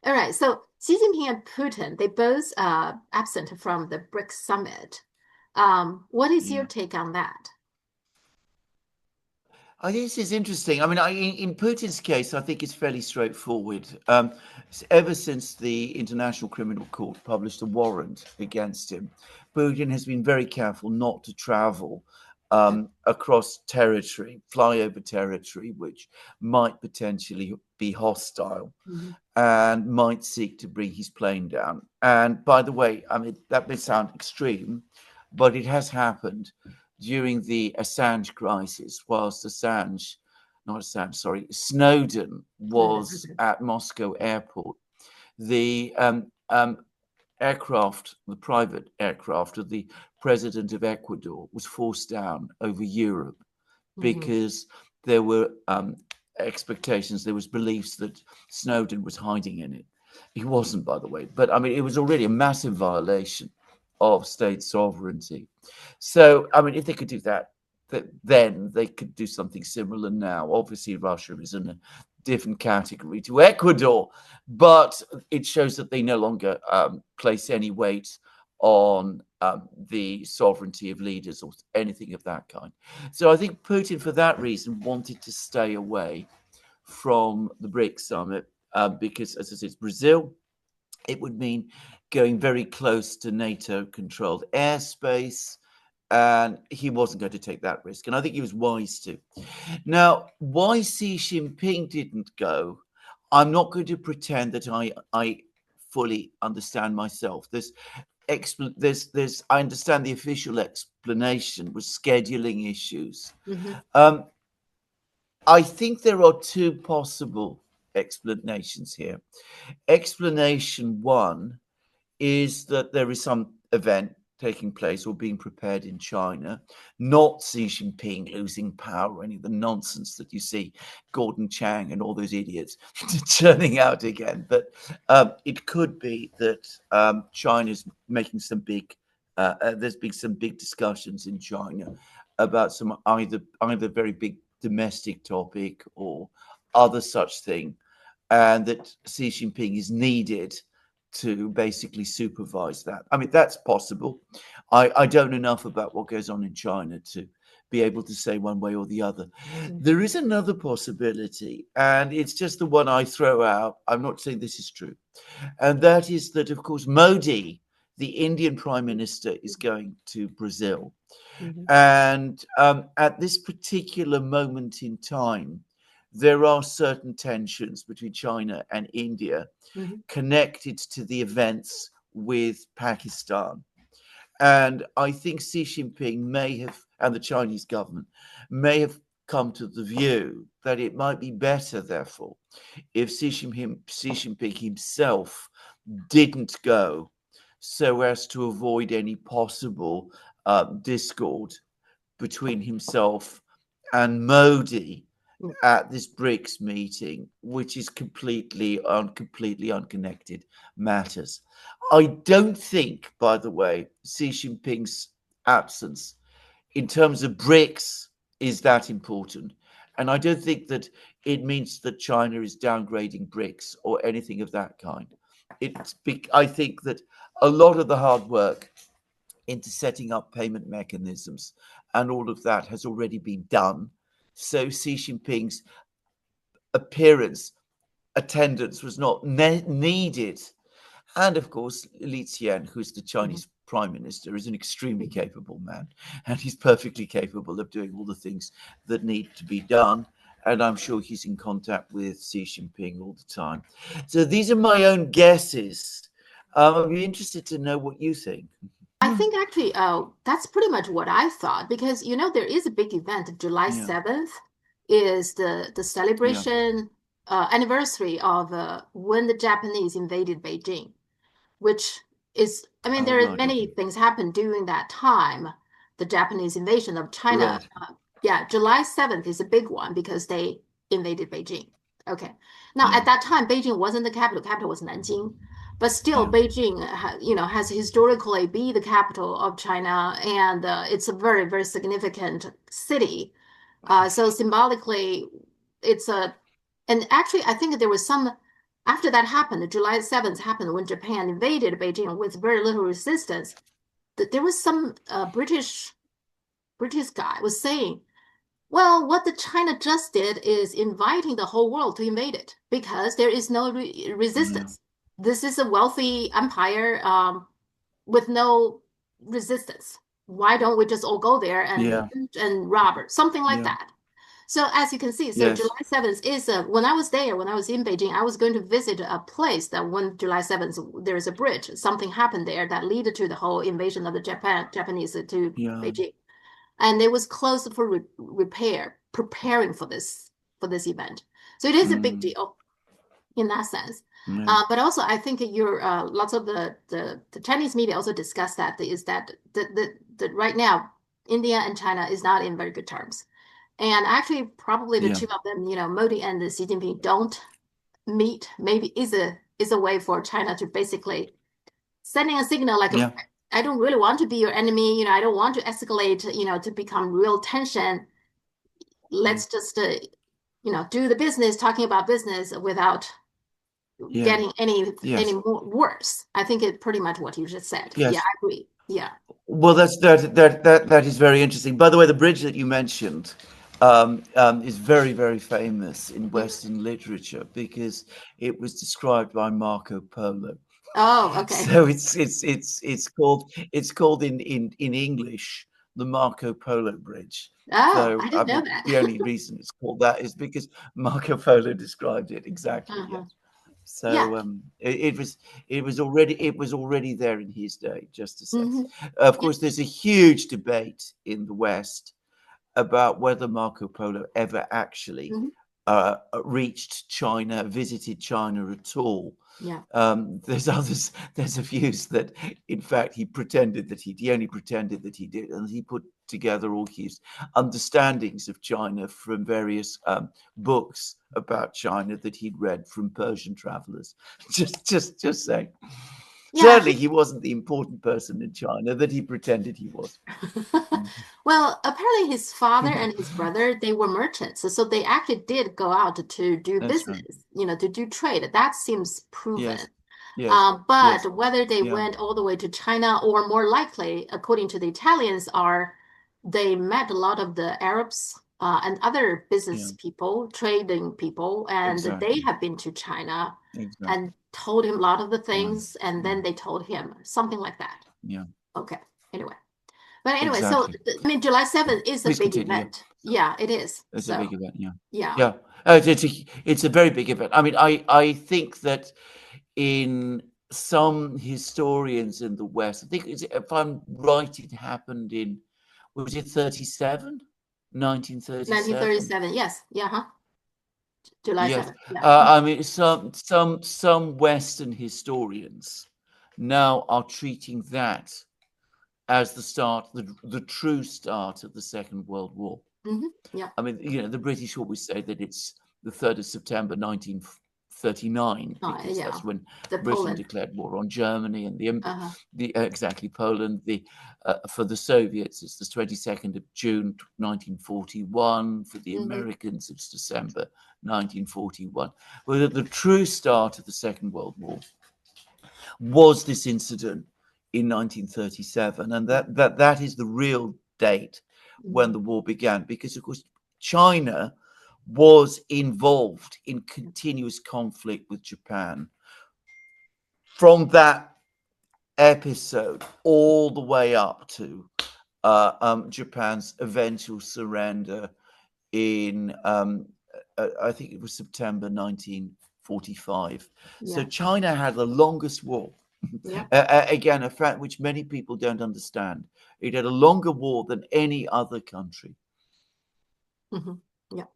All right. So Xi Jinping and Putin, they both absent from the BRICS summit. What is your Yeah. take on that? I think this is interesting. I mean, in Putin's case, I think it's fairly straightforward. Ever since the International Criminal Court published a warrant against him, Putin has been very careful not to travel across territory, fly over territory, which might potentially be hostile Mhm. and might seek to bring his plane down. And by the way, I mean, that may sound extreme, but it has happened during the Assange crisis, whilst Snowden was Snowden. at Moscow airport. The aircraft, the private aircraft of the president of Ecuador, was forced down over Europe Mhm. because there were expectations, there was beliefs that Snowden was hiding in it. He wasn't, by the way, but I mean, it was already a massive violation of state sovereignty. So, I mean, if they could do that, then they could do something similar now. Obviously, Russia is in a different category to Ecuador, but it shows that they no longer place any weight on the sovereignty of leaders or anything of that kind. So I think Putin, for that reason, wanted to stay away from the BRICS summit because, as I said, it's Brazil. It would mean going very close to NATO-controlled airspace, and he wasn't going to take that risk. And I think he was wise to. Now, why Xi Jinping didn't go, I'm not going to pretend that I fully understand myself. There's I understand the official explanation was scheduling issues. Mhm. Um, I think there are two possible explanations here. Explanation one is that there is some event taking place or being prepared in China, not Xi Jinping losing power or any of the nonsense that you see Gordon Chang and all those idiots churning out again. But it could be that China's making some big, there's been some big discussions in China about some either very big domestic topic or other such thing, and that Xi Jinping is needed to basically supervise that. I mean, that's possible. I don't know enough about what goes on in China to be able to say one way or the other. There Mhm. is another possibility, and it's just the one I throw out. I'm not saying this is true. And that is that, of course, Modi, the Indian prime minister, is going to Brazil. Mhm. And at this particular moment in time, there are certain tensions between China and India Mhm. connected to the events with Pakistan. And I think Xi Jinping may have, and the Chinese government may have come to the view that it might be better, therefore, if Xi Jinping himself didn't go so as to avoid any possible discord between himself and Modi Mhm. at this BRICS meeting, which is completely unconnected matters. I don't think, by the way, Xi Jinping's absence in terms of BRICS is that important. And I don't think that it means that China is downgrading BRICS or anything of that kind. I think that a lot of the hard work into setting up payment mechanisms and all of that has already been done. So Xi Jinping's appearance, attendance was not needed. And of course, Li Qian, who's the Mhm. Chinese prime minister, is an extremely Mhm. capable man. And he's perfectly capable of doing all the things that need to be done. And I'm sure he's in contact with Xi Jinping all the time. So these are my own guesses. I'd be interested to know what you think. I think actually, that's pretty much what I thought because there is a big event. July Yeah, 7th is the yeah. celebration anniversary of when the Japanese invaded Beijing, which is, I mean, Oh, there are right. many Okay. things happened during that time, the Japanese invasion of China. Right. Yeah, July 7th is a big one because they invaded Beijing. Okay. Now, Yeah. at that time, Beijing wasn't the capital. Capital was Nanjing. But still, Yeah. Beijing, has historically be the capital of China, and it's a very, very significant city. So symbolically, it's a, and actually, I think there was some. after that happened, July 7th happened when Japan invaded Beijing with very little resistance. There was some British guy was saying, well, what the China just did is inviting the whole world to invade it because there is no Yeah. resistance. This is a wealthy empire with no resistance. Why don't we just all go there and Yeah. loot and rob or something like Yeah. that? So as you can see, so Yes. July 7th is when I was there, when I was in Beijing, I was going to visit a place that when July 7th, there is a bridge. Something happened there that led to the whole invasion of the Japanese to Yeah. Beijing. And it was closed for repair, preparing for this event. So it is a big Mm. deal in that sense. Yeah. But also, I think you're lots of the Chinese media also discuss that is that the right now India and China is not in very good terms, and actually probably the Yeah. two of them, Modi and Xi Jinping don't meet. Maybe is a way for China to basically sending a signal like Yeah. I don't really want to be your enemy. I don't want to escalate. To become real tension. Yeah. Let's just do the business, talking about business without Yeah. getting any Yes. more worse. I think it's pretty much what you just said. Yeah, Yes. I agree. Yeah. Well, that is very interesting. By the way, the bridge that you mentioned is very, very famous in Mhm. Western literature because it was described by Marco Polo. Oh, okay. So it's called in English the Marco Polo Bridge. Oh, So I I didn't know mean, that. the only reason it's called that is because Marco Polo described it exactly. Uh-huh. Yes. Yeah. So it was already there in his day, just to say. Hmm. Of Yeah. course, there's a huge debate in the West about whether Marco Polo ever actually Hmm. reached China, visited China at all. Yeah. There's a views that, in fact, he only pretended that he did, and he put together all his understandings of China from various books about China that he'd read from Persian travelers. Just saying. Yeah. Certainly, he wasn't the important person in China that he pretended he was. Mhm. Well, apparently his father and his brother, they were merchants. So they actually did go out to do That's right. business, to do trade. That seems proven. Yes. Yes. Yes. But whether they Yeah. went all the way to China or more likely, according to the Italians, are they met a lot of the Arabs and other Yeah. business people, trading people, and they Exactly. have been to China Exactly. and told him a lot of the Yeah. things, and Yeah. then they told him something like that. Yeah. Okay. Anyway. But anyway, so Exactly. I mean, July 7th is a Please big continue. Yeah. event. Yeah, it is. It's a So, big event. Yeah. yeah. Yeah. It's a very big event. I mean, I think that in some historians in the West, I think if I'm right, it happened in, was it 37? 1937? 1937. Yes. Yeah, huh? July Yes. 7th. Yeah. I mean, some Western historians now are treating that as the true start of the Second World War. Hmm. Yeah. I mean, the British always say that it's the 3rd of September 1939 because Yeah. that's when The Britain Poland. declared war on Germany, and Uh-huh. exactly Poland. For the Soviets, it's the 22nd of June 1941. For the Hmm. Americans, it's December 1941. Well, the true start of the Second World War was this incident in 1937, and Yeah. that is the real date when Hmm. the war began, because of course China was involved in continuous conflict with Japan from that episode all the way up to Japan's eventual surrender in I think it was September 1945. So Yeah. China had the longest war. Yeah. Again, a fact which many people don't understand. It had a longer war than any other country. Hmm. Yeah.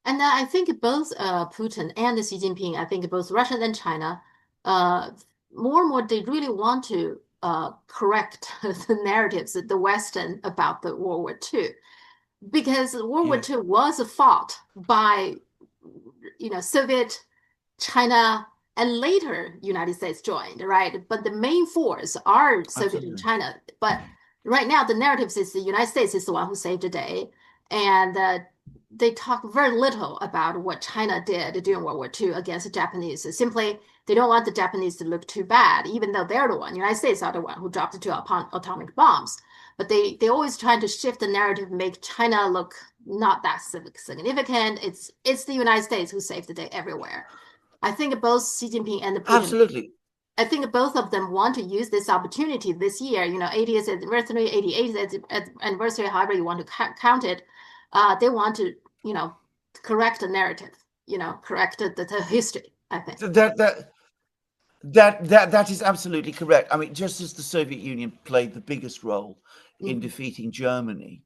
And I think both Putin and Xi Jinping, I think both Russia and China, uh, more and more, they really want to correct the narratives that the Western about the World War II. Because World War Yes, II was fought by, Soviet, China, and later United States joined, right? But the main force are Soviet and absolutely. China. But right now, the narrative is the United States is the one who saved the day, and they talk very little about what China did during World War II against the Japanese. Simply, they don't want the Japanese to look too bad, even though they're the one. The United States are the one who dropped the two atomic bombs. But they always try to shift the narrative, make China look not that significant. It's the United States who saved the day everywhere. I think both Xi Jinping and Putin, Absolutely. I think both of them want to use this opportunity this year, 80th anniversary, 88th anniversary, however you want to count it. They want to, correct the narrative, correct the history, I think. That that that is absolutely correct. I mean, just as the Soviet Union played the biggest role in Hmm. defeating Germany,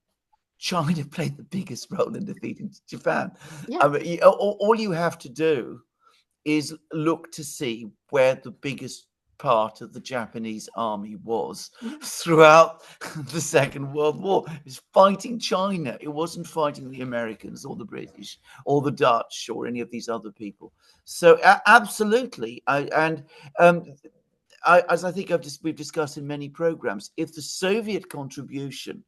China played the biggest role in defeating Japan. Yeah. I mean, all you have to do is look to see where the biggest part of the Japanese army was Yeah. throughout the Second World War. It was fighting China. It wasn't fighting the Americans or the British or the Dutch or any of these other people. So absolutely, um, as I think we've discussed in many programs, if the Soviet contribution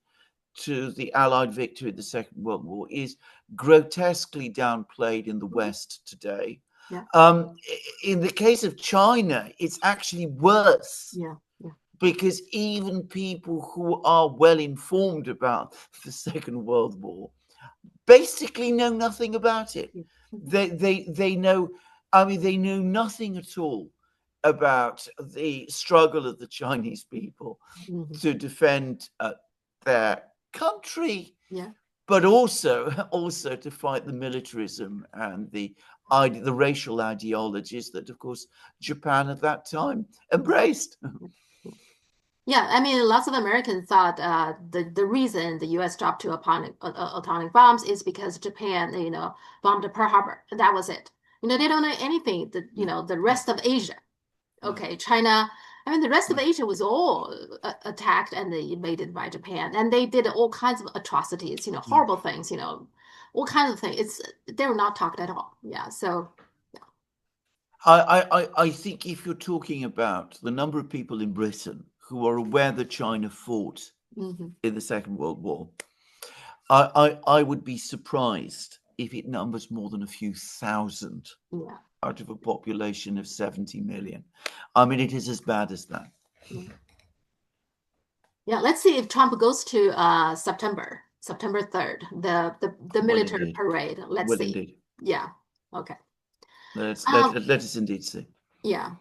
to the Allied victory in the Second World War is grotesquely downplayed in the Hmm. West today. Yeah. Um, in the case of China, it's actually worse Yeah. Yeah. because even people who are well informed about the Second World War basically know nothing about it. Yeah. Hmm. They know, I mean, they know nothing at all about the struggle of the Chinese people Hmm. to defend their country, Yeah. but also to fight the militarism and the racial ideologies that, of course, Japan at that time embraced. Yeah. Yeah, I mean, lots of Americans thought the reason the U.S. dropped two atomic bombs is because Japan, bombed Pearl Harbor, and that was it. They don't know anything. The rest of Asia, Yeah, okay, China. I mean, the rest of yeah, Asia was all attacked and invaded by Japan, and they did all kinds of atrocities, yeah. horrible things, all kinds of things. They were not talked at all. Yeah, so I think if you're talking about the number of people in Britain who are aware that China fought hmm. in the Second World War, I would be surprised if it numbers more than a few thousand Yeah, out of a population of 70 million. I mean, it is as bad as that. yeah. Yeah, let's see if Trump goes to September 3rd, the Well, military indeed. parade. Let's Well, see. indeed. Yeah. Okay. Let's let, Um, let us indeed see. yeah.